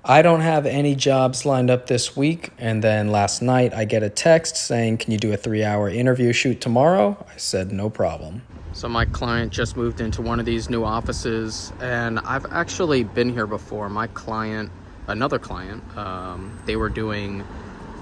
I don't have any jobs lined up this week. And then last night I get a text saying, can you do a 3-hour interview shoot tomorrow? I said, no problem. So my client just moved into one of these new offices, and I've actually been here before. My client, another client, they were doing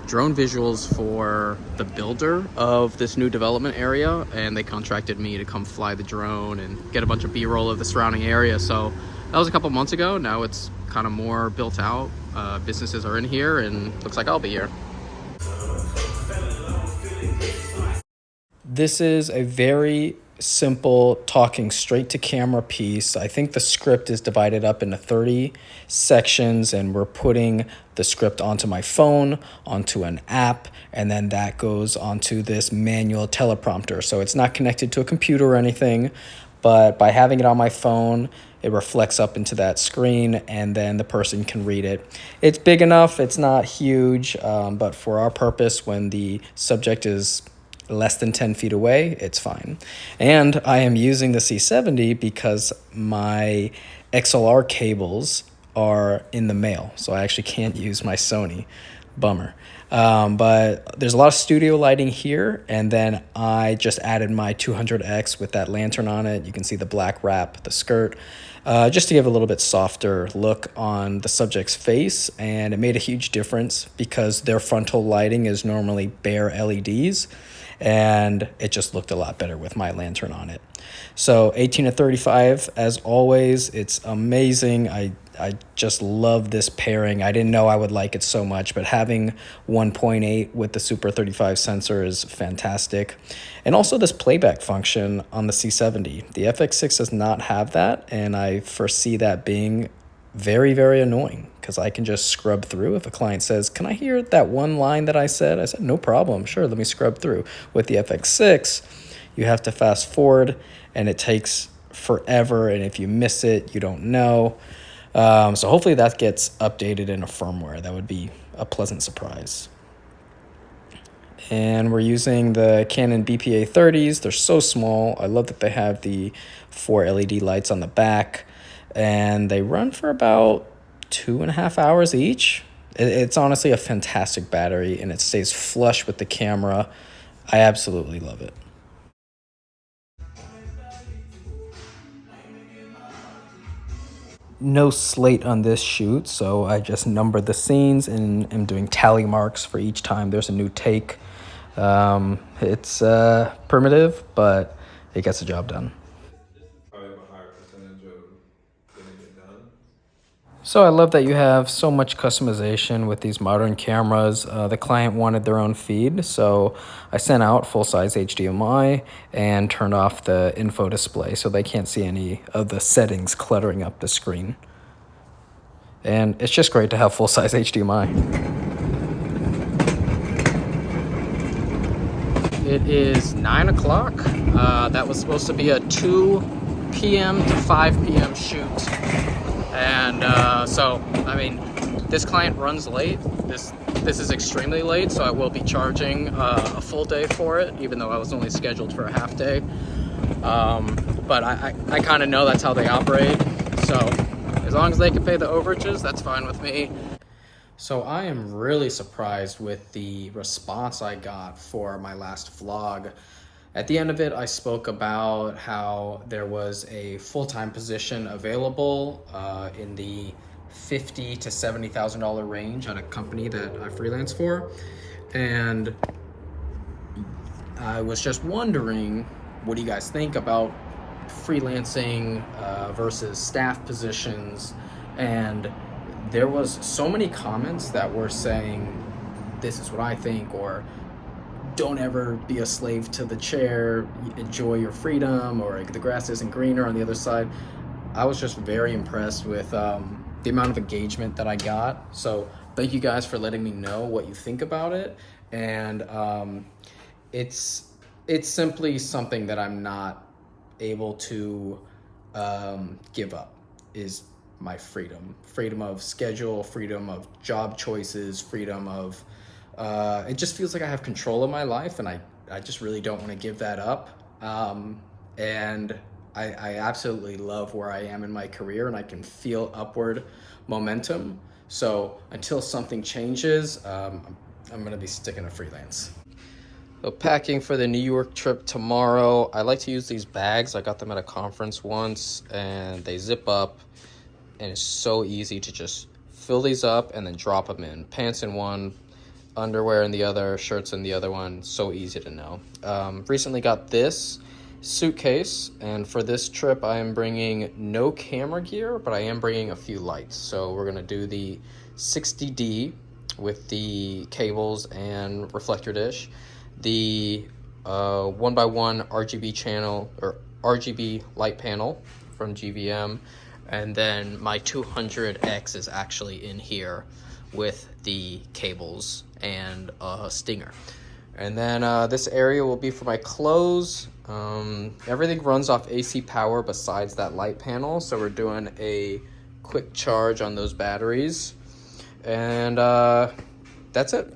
drone visuals for the builder of this new development area, and they contracted me to come fly the drone and get a bunch of B-roll of the surrounding area. So that was a couple months ago. Now it's kind of more built out. Businesses are in here, and looks like I'll be here. This is a very simple talking straight to camera piece. I think the script is divided up into 30 sections, and we're putting the script onto my phone, onto an app, and then that goes onto this manual teleprompter. So it's not connected to a computer or anything, but by having it on my phone, it reflects up into that screen, and then the person can read it. It's big enough, it's not huge, but for our purpose, when the subject is less than 10 feet away, it's fine. And I am using the C70 because my XLR cables are in the mail, so I actually can't use my Sony. Bummer. But there's a lot of studio lighting here, and then I just added my 200X with that lantern on it. You can see the black wrap, the skirt, just to give a little bit softer look on the subject's face, and it made a huge difference because their frontal lighting is normally bare LEDs, and it just looked a lot better with my lantern on it. So 18 to 35, as always, it's amazing. I just love this pairing. I didn't know I would like it so much, but having 1.8 with the Super 35 sensor is fantastic. And also this playback function on the C70. The FX6 does not have that, and I foresee that being very, very annoying because I can just scrub through. If a client says, can I hear that one line that I said, no problem. Sure, let me scrub through. With the FX6, you have to fast forward, and it takes forever, and if you miss it, you don't know. So hopefully that gets updated in a firmware. That would be a pleasant surprise. And we're using the Canon BPA 30s. They're so small. I love that they have the 4 LED lights on the back, and they run for about 2.5 hours each. It's honestly a fantastic battery, and it stays flush with the camera. I absolutely love it. No slate on this shoot, so I just numbered the scenes and am doing tally marks for each time there's a new take. It's primitive, but it gets the job done. Probably have a higher percentage of getting it done. So I love that you have so much customization with these modern cameras. The client wanted their own feed, so I sent out full-size HDMI and turned off the info display so they can't see any of the settings cluttering up the screen. And it's just great to have full-size HDMI. It is 9 o'clock. That was supposed to be a 2 p.m. to 5 p.m. shoot. And so, I mean, this client runs late. This is extremely late, so I will be charging a full day for it, even though I was only scheduled for a half day. But I kind of know that's how they operate. So as long as they can pay the overages, that's fine with me. So I am really surprised with the response I got for my last vlog. At the end of it, I spoke about how there was a full-time position available in the $50,000 to $70,000 range at a company that I freelance for. And I was just wondering, what do you guys think about freelancing versus staff positions? And there was so many comments that were saying, this is what I think, or don't ever be a slave to the chair, enjoy your freedom, or the grass isn't greener on the other side. I was just very impressed with the amount of engagement that I got. So thank you guys for letting me know what you think about it. And it's simply something that I'm not able to give up, is my freedom of schedule, freedom of job choices, freedom of it just feels like I have control of my life, and I just really don't want to give that up. And I absolutely love where I am in my career, and I can feel upward momentum. So until something changes, I'm gonna be sticking to freelance. So packing for the New York trip tomorrow. I like to use these bags. I got them at a conference once, and they zip up, and it's so easy to just fill these up and then drop them in. Pants in one, underwear in the other, shirts in the other one. So easy to know. Recently got this suitcase, and for this trip I am bringing no camera gear, but I am bringing a few lights. So we're gonna do the 60D with the cables and reflector dish, the 1x1 RGB channel or RGB light panel from GVM, and then my 200X is actually in here with the cables and a stinger. And then this area will be for my clothes. Everything runs off AC power besides that light panel, so we're doing a quick charge on those batteries. And that's it.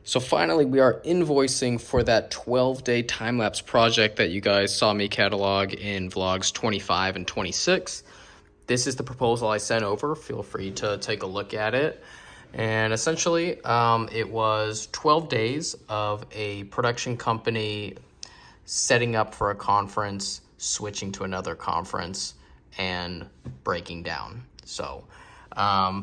So finally, we are invoicing for that 12-day time-lapse project that you guys saw me catalog in vlogs 25 and 26. This is the proposal I sent over. Feel free to take a look at it. And essentially, it was 12 days of a production company setting up for a conference, switching to another conference, and breaking down. So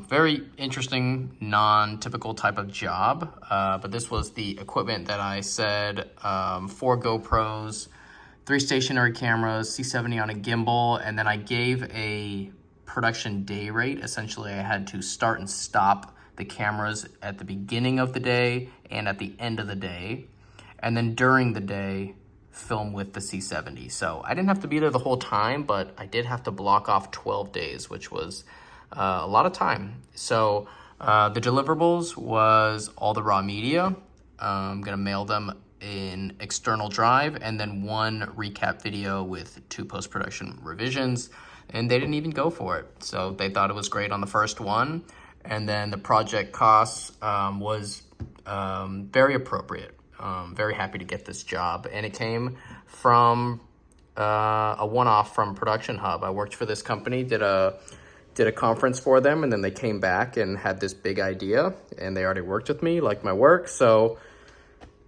very interesting, non-typical type of job, but this was the equipment that I said, 4 GoPros, 3 stationary cameras, C70 on a gimbal, and then I gave a production day rate. Essentially, I had to start and stop the cameras at the beginning of the day and at the end of the day, and then during the day, film with the C70. So I didn't have to be there the whole time, but I did have to block off 12 days, which was a lot of time. So the deliverables was all the raw media. I'm gonna mail them in external drive, and then 1 recap video with 2 post-production revisions, and they didn't even go for it. So they thought it was great on the first one, and then the project costs was very appropriate. Very happy to get this job, and it came from a one-off from Production Hub. I worked for this company, did a conference for them, and then they came back and had this big idea, and they already worked with me, liked my work, so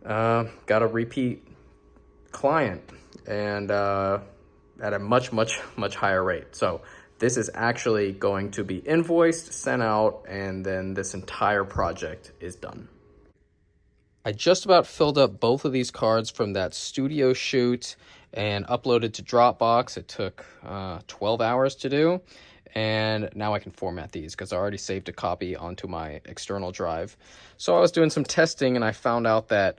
got a repeat client, and at a much higher rate. So this is actually going to be invoiced, sent out, and then this entire project is done. I just about filled up both of these cards from that studio shoot and uploaded to Dropbox. It took 12 hours to do, and now I can format these because I already saved a copy onto my external drive. So I was doing some testing, and I found out that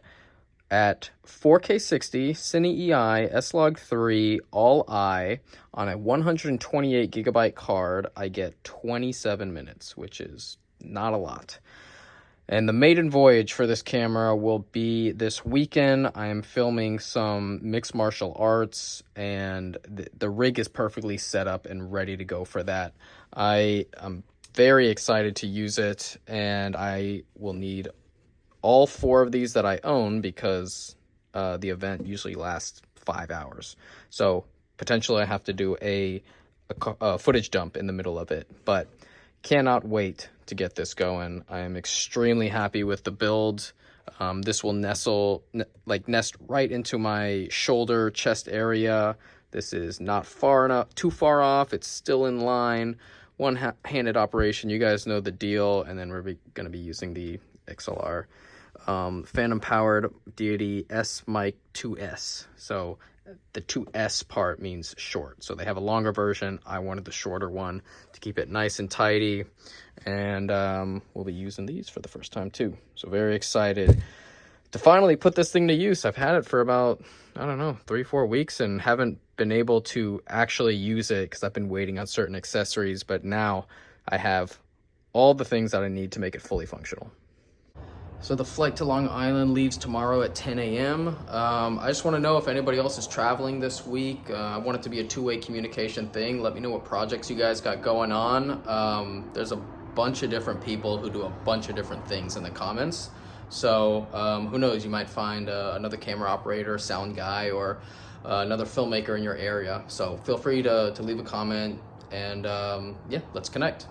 at 4K 60, Cine EI, S-Log 3, all I, on a 128 gigabyte card, I get 27 minutes, which is not a lot. And the maiden voyage for this camera will be this weekend. I am filming some mixed martial arts, and the rig is perfectly set up and ready to go for that. I am very excited to use it, and I will need all 4 of these that I own because the event usually lasts 5 hours. So potentially I have to do a footage dump in the middle of it, but cannot wait to get this going. I am extremely happy with the build. This will nest right into my shoulder chest area. This is not too far off. It's still in line. One-handed operation. You guys know the deal. And then we're going to be using the XLR Phantom powered Deity S Mic 2S. So the 2S part means short. So they have a longer version. I wanted the shorter one to keep it nice and tidy. And we'll be using these for the first time too. So very excited to finally put this thing to use. I've had it for about, I don't know, 3-4 weeks and haven't been able to actually use it because I've been waiting on certain accessories. But now I have all the things that I need to make it fully functional. So the flight to Long Island leaves tomorrow at 10 a.m. I just want to know if anybody else is traveling this week. I want it to be a two-way communication thing. Let me know what projects you guys got going on. There's a bunch of different people who do a bunch of different things in the comments. So who knows, you might find another camera operator, sound guy, or another filmmaker in your area. So feel free to leave a comment, and yeah, let's connect.